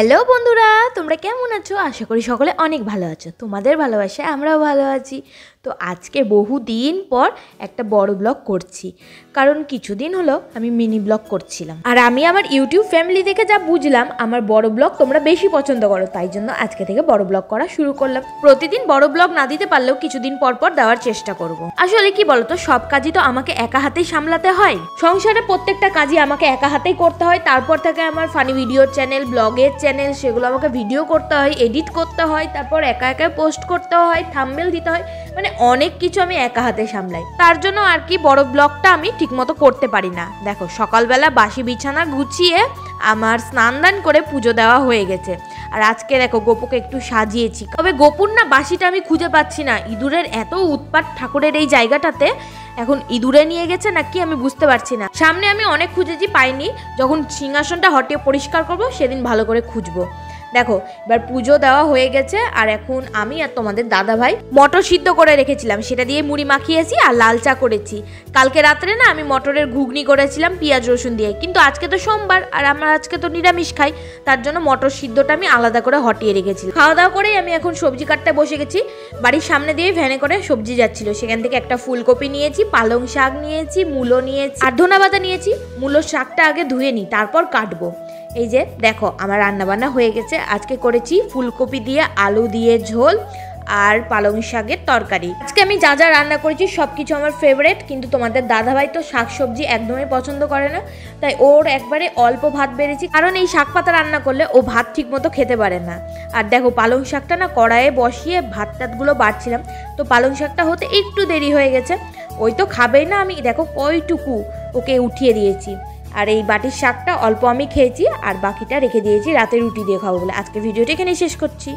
Hello বন্ধুরা, তোমরা কেমন আছো? আশা করি সকলে অনেক ভালো আছো। তোমাদের ভালোবাসায় আমরাও ভালো আছি। তো আজকে বহুদিন পর একটা বড় ব্লগ করছি, কারণ কিছুদিন হলো আমি মিনি ব্লগ করছিলাম। আর আমি আমার ইউটিউব ফ্যামিলি দেখে যা বুঝলাম, আমার বড় ব্লগ তোমরা বেশি পছন্দ করো, তাই জন্য আজকে থেকে বড় ব্লগ করা শুরু করলাম। প্রতিদিন বড় ব্লগ না দিতে পারলেও কিছুদিন পর পর দেওয়ার চেষ্টা করব। আসলে কি বলতো, সব কাজই তো আমাকে একা হাতেই সামলাতে হয়। সংসারে প্রত্যেকটা কাজই আমাকে একা হাতেই করতে হয়। তারপর থেকে আমার ফানি ভিডিওর চ্যানেল, ব্লগের চ্যানেল, সেগুলো আমাকে ভিডিও করতে হয়, এডিট করতে হয়, তারপর একা একা পোস্ট করতে হয়, থাম্বনেল দিতে হয়, মানে অনেক কিছু আমি একা হাতে সামলাই। তার জন্য আর কি বড় ব্লগটা আমি ঠিকমতো করতে পারি না। দেখো, সকালবেলা বাসি বিছানা গুছিয়ে আমার স্নান দান করে পুজো দেওয়া হয়ে গেছে। আর আজকে দেখো গোপুকে একটু সাজিয়েছি, তবে গোপুর না বাসিটা আমি খুঁজে পাচ্ছি না। ইঁদুরের এত উৎপাত ঠাকুরের এই জায়গাটাতে, এখন ইঁদুরে নিয়ে গেছে নাকি আমি বুঝতে পারছি না। সামনে আমি অনেক খুঁজেছি, পাইনি। যখন সিংহাসনটা হটিয়ে পরিষ্কার করবো সেদিন ভালো করে খুঁজবো। দেখো, এবার পুজো দেওয়া হয়ে গেছে। আর এখন আমি আর তোমাদের দাদা ভাই মটর সিদ্ধ করে রেখেছিলাম, সেটা দিয়ে মুড়ি মাখিয়েছি আর লাল চা করেছি। কালকে রাত্রে না আমি মটরের ঘুগনি করেছিলাম পেঁয়াজ রসুন দিয়ে, কিন্তু আজকে তো সোমবার আর আমরা আজকে তো নিরামিষ খাই, তার জন্য মটর সিদ্ধটা আমি আলাদা করে হটিয়ে রেখেছি। খাওয়া দাওয়া করেই আমি এখন সবজি কাটতে বসে গেছি। বাড়ির সামনে দিয়ে ভ্যানে করে সবজি যাচ্ছিল, সেখান থেকে একটা ফুলকপি নিয়েছি, পালং শাক নিয়েছি, মূলো নিয়েছি আর ধনা পাতা নিয়েছি। মূলোর শাকটা আগে ধুয়ে নিই, তারপর কাটবো। এই যে দেখো, আমার রান্নাবান্না হয়ে গেছে। আজকে করেছি ফুলকপি দিয়ে আলু দিয়ে ঝোল আর পালং শাকের তরকারি। আজকে আমি যা যা রান্না করেছি সব কিছু আমার ফেভারিট, কিন্তু তোমাদের দাদাভাই তো শাক সবজি একদমই পছন্দ করে না, তাই ওর একবারে অল্প ভাত বেড়েছি, কারণ এই শাক পাতা রান্না করলে ও ভাত ঠিক মতো খেতে পারে না। আর দেখো, পালং শাকটা না কড়াইয়ে বসিয়ে ভাত টাতগুলো বাড়ছিলাম, তো পালং শাকটা হতে একটু দেরি হয়ে গেছে। ওই তো খাবেই না, আমি দেখো কয়টুকু ওকে উঠিয়ে দিয়েছি। আর এই বাটির শাকটা অল্প আমি খেয়েছি, আর বাকিটা রেখে দিয়েছি রাতে রুটি দিয়ে খাবো বলে। আজকে ভিডিওটা এখানে শেষ করছি।